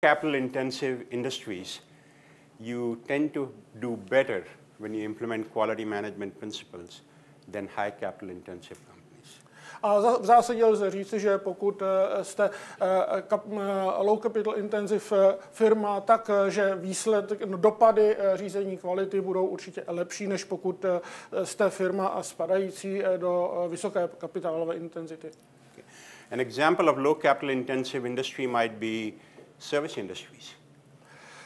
capital-intensive industries, you tend to do better when you implement quality management principles than high capital-intensive companies. A v zásadě lze říci, že pokud jste low capital intensive firma, takže dopady řízení kvality budou určitě lepší, než pokud jste firma spadající do vysoké kapitálové intenzity. An example of low capital intensive industry might be service industries.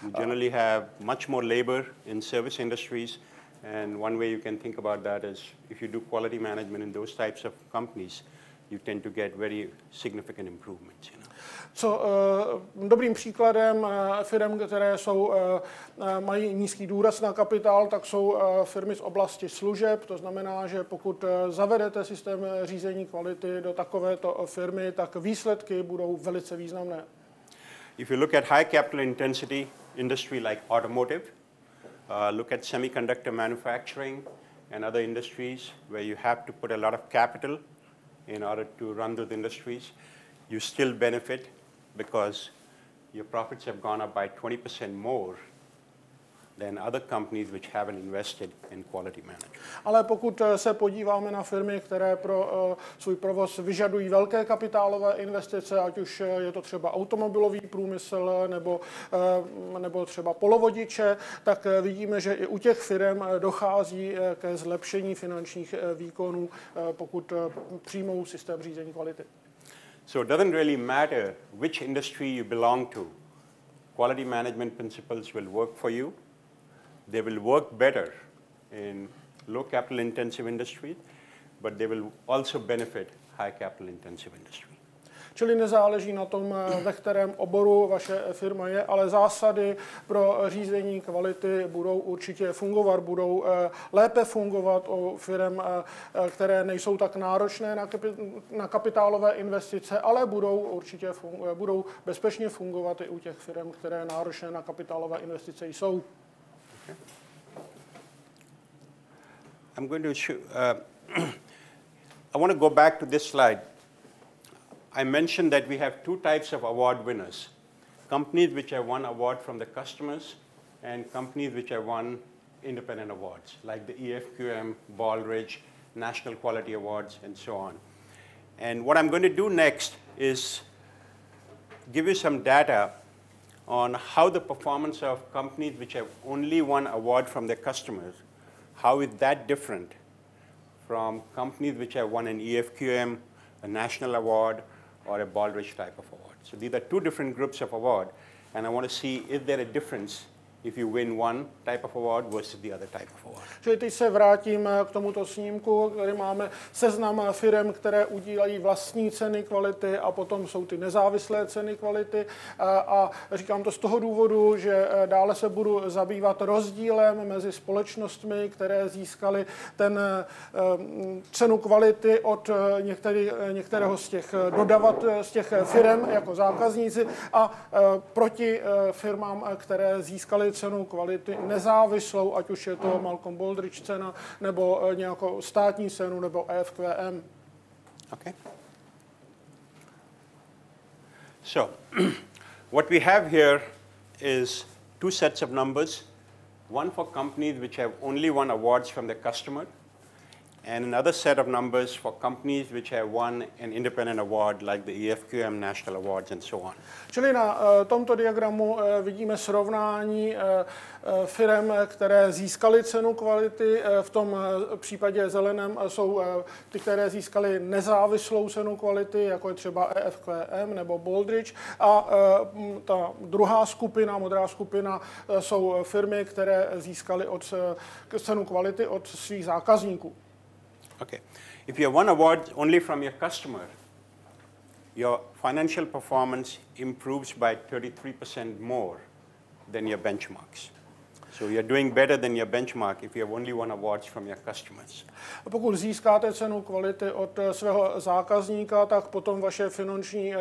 You generally have much more labor in service industries, and one way you can think about that is if you do quality management in those types of companies, you tend to get very significant improvements. Dobrým příkladem firm, které mají nízký důraz na kapitál, tak jsou firmy z oblasti služeb. To znamená, že pokud zavedete systém řízení kvality do takovéto firmy, tak výsledky budou velice významné. If you look at high capital intensity industry like automotive, look at semiconductor manufacturing and other industries where you have to put a lot of capital in order to run those industries, you still benefit because your profits have gone up by 20% more than other companies which haven't invested in quality management. Ale pokud se podíváme na firmy, které pro svůj provoz vyžadují velké kapitálové investice, ať už je to třeba automobilový průmysl nebo třeba polovodiče, tak vidíme, že i u těch firm dochází ke zlepšení finančních výkonů, pokud přijmou systém řízení kvality. So it doesn't really matter which industry you belong to. Quality management principles will work for you. They will work better in low capital intensive industry, but they will also benefit high capital intensive industry. Čili nezáleží na tom, ve kterém oboru vaše firma je, ale zásady pro řízení kvality budou určitě fungovat, budou lépe fungovat u firm, které nejsou tak náročné na kapitálové investice, ale budou bezpečně fungovat i u těch firm, které náročné na kapitálové investice jsou. Okay. I'm going to show, I want to go back to this slide. I mentioned that we have two types of award winners. Companies which have won award from the customers and companies which have won independent awards, like the EFQM, Baldrige, National Quality Awards, and so on. And what I'm going to do next is give you some data on how the performance of companies which have only won award from their customers, how is that different from companies which have won an EFQM, a national award, or a Baldrige type of award. So these are two different groups of award, and I want to see is there a difference if you win one type of award versus the other type of award. Čili teď se vrátím k tomuto snímku, kde máme seznam firm, které udílejí vlastní ceny kvality a potom jsou ty nezávislé ceny kvality. A říkám to z toho důvodu, že dále se budu zabývat rozdílem mezi společnostmi, které získaly cenu kvality od některého z těch firm jako zákazníci a proti firmám, které získaly cenu kvality nezávislou, ať už je to Malcolm Baldrige cena, nebo nějakou státní cenu, nebo EFQM. Okay. So, what we have here is two sets of numbers. One for companies which have only won awards from the customer, and another set of numbers for companies which have won an independent award like the EFQM National Awards and so on. Čili na tomto diagramu vidíme srovnání firm, které získaly cenu kvality. V tom případě zeleném jsou ty, které získaly nezávislou cenu kvality, jako je třeba EFQM nebo Baldrige. A ta druhá skupina, modrá skupina, jsou firmy, které získaly cenu kvality od svých zákazníků. Okay. If you have won award only from your customer, your financial performance improves by 33% more than your benchmarks. So you're doing better than your benchmark if you have only won awards from your customers. Pokud získáte cenu kvality od svého zákazníka, tak potom vaše finanční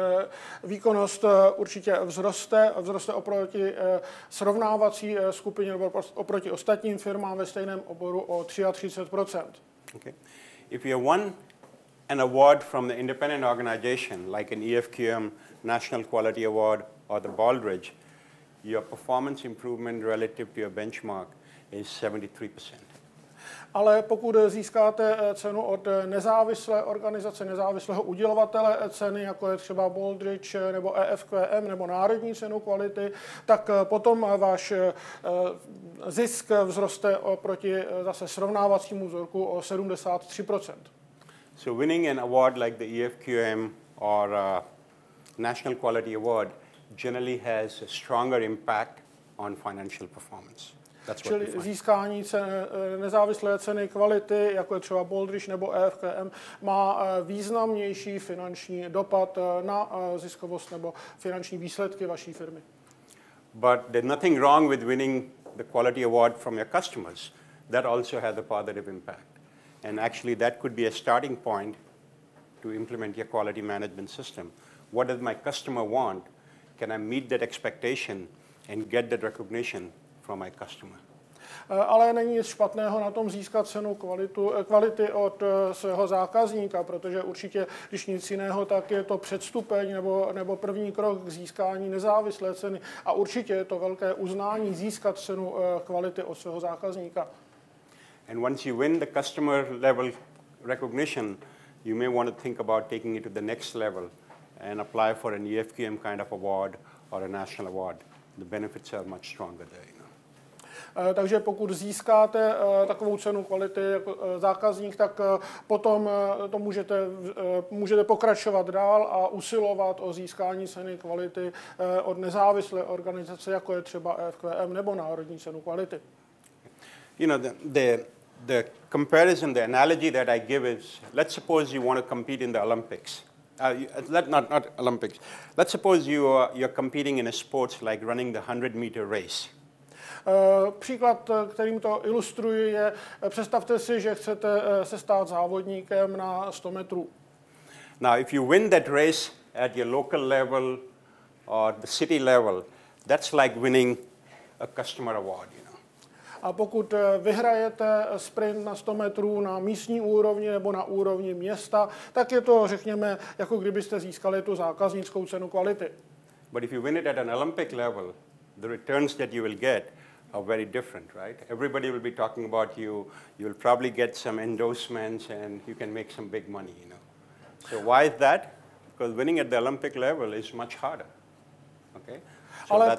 výkonnost určitě vzroste oproti srovnávací skupině nebo oproti ostatním firmám ve stejném oboru o 33%. Okay. If you have won an award from the independent organization, like an EFQM National Quality Award or the Baldrige, your performance improvement relative to your benchmark is 73%. Ale pokud získáte cenu od nezávislé organizace, nezávislého udělovatele ceny, jako je třeba Baldrige nebo EFQM nebo Národní cenu kvality, tak potom váš zisk vzroste oproti zase srovnávacímu vzorku o 73%. So winning an award like the EFQM or National Quality Award generally has a stronger impact on financial performance. Čili získání nezávislé ceny kvality, jako je třeba Baldrige nebo EFQM, má významnější finanční dopad na ziskovost nebo finanční výsledky vaší firmy. But there's nothing wrong with winning the quality award from your customers. That also has a positive impact. And actually that could be a starting point to implement your quality management system. What does my customer want? Can I meet that expectation and get that recognition from my customer? Ale není nic špatného na tom získat cenu kvality od svého zákazníka, protože určitě, když nic jiného, tak je to předstupeň nebo první krok k získání nezávislé ceny a určitě je to velké uznání získat cenu kvality od svého zákazníka. And once you win the customer level recognition, you may want to think about taking it to the next level and apply for an EFQM kind of award or a national award. The benefits are much stronger there. Takže pokud získáte takovou cenu kvality jako zákazník, tak potom to můžete pokračovat dál a usilovat o získání ceny kvality od nezávislé organizace, jako je třeba EFQM nebo Národní cenu kvality. You know, the comparison, the analogy that I give is, let's suppose you want to compete in the Olympics. Not Olympics. Let's suppose you're competing in a sports like running the 100-meter race. Příklad, kterým to ilustruji, je, představte si, že chcete se stát závodníkem na 100 metrů. Now, if you win that race at your local level or the city level, that's like winning a customer award, you know. A pokud vyhrajete sprint na 100 metrů na místní úrovni nebo na úrovni města, tak je to, řekněme, jako kdybyste získali tu zákaznickou cenu kvality. But if you win it at an Olympic level, the returns that you will get are very different, right? Everybody will be talking about you. You will probably get some endorsements and you can make some big money, you know. So why is that? Because winning at the Olympic level is much harder, okay? So ale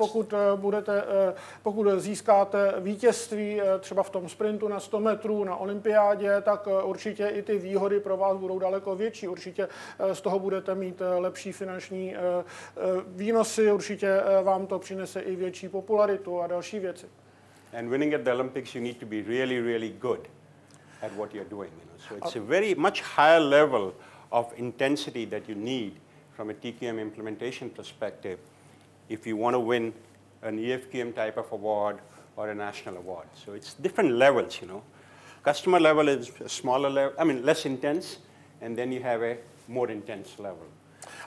pokud získáte vítězství třeba v tom sprintu na 100 metrů na olympiádě, tak určitě i ty výhody pro vás budou daleko větší. Určitě z toho budete mít lepší finanční výnosy, určitě vám to přinese i větší popularitu a další věci. And winning at the Olympics, you need to be really, really good at what you're doing. You know? So it's a very much higher level of intensity that you need from a TQM implementation perspective if you want to win an EFQM type of award or a national award. So it's different levels, you know. Customer level is a smaller level, I mean less intense, and then you have a more intense level.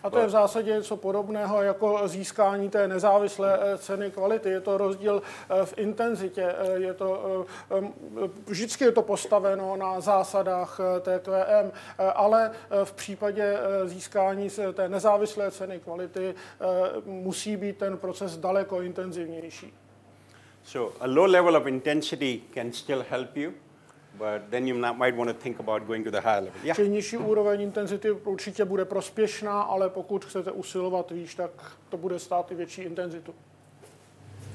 A to je v zásadě něco podobného jako získání té nezávislé ceny kvality. Je to rozdíl v intenzitě. Vždycky je to postaveno na zásadách TQM, ale v případě získání té nezávislé ceny kvality musí být ten proces daleko intenzivnější. So a low level of intensity can still help you. But then you might want to think about going to the higher level. Yeah. Čili nižší úroveň intenzity určitě bude prospěšná, ale pokud chcete usilovat výš, tak to bude stát i větší intenzitu.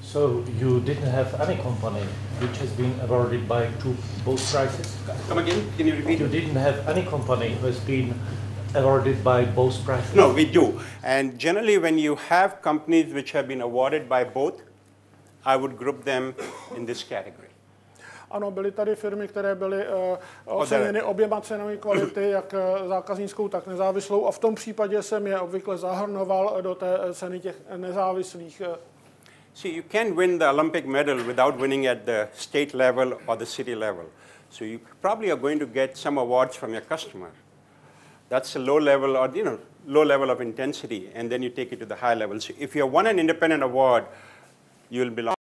So you didn't have any company which has been awarded by both prizes? Come again? Can you repeat? You didn't have any company who has been awarded by both prizes? No, we do. And generally when you have companies which have been awarded by both, I would group them in this category. Ano, byly tady firmy, které byly oceněny oběma cenami kvality, jak zákaznickou, tak nezávislou, a v tom případě jsem je obvykle zahrnoval do té ceny těch nezávislých. See, you can't win the Olympic medal without winning at the state level or the city level. So you probably are going to get some awards from your customer. That's a low level, or low level of intensity, and then you take it to the high level. So if you won an independent award, you will belong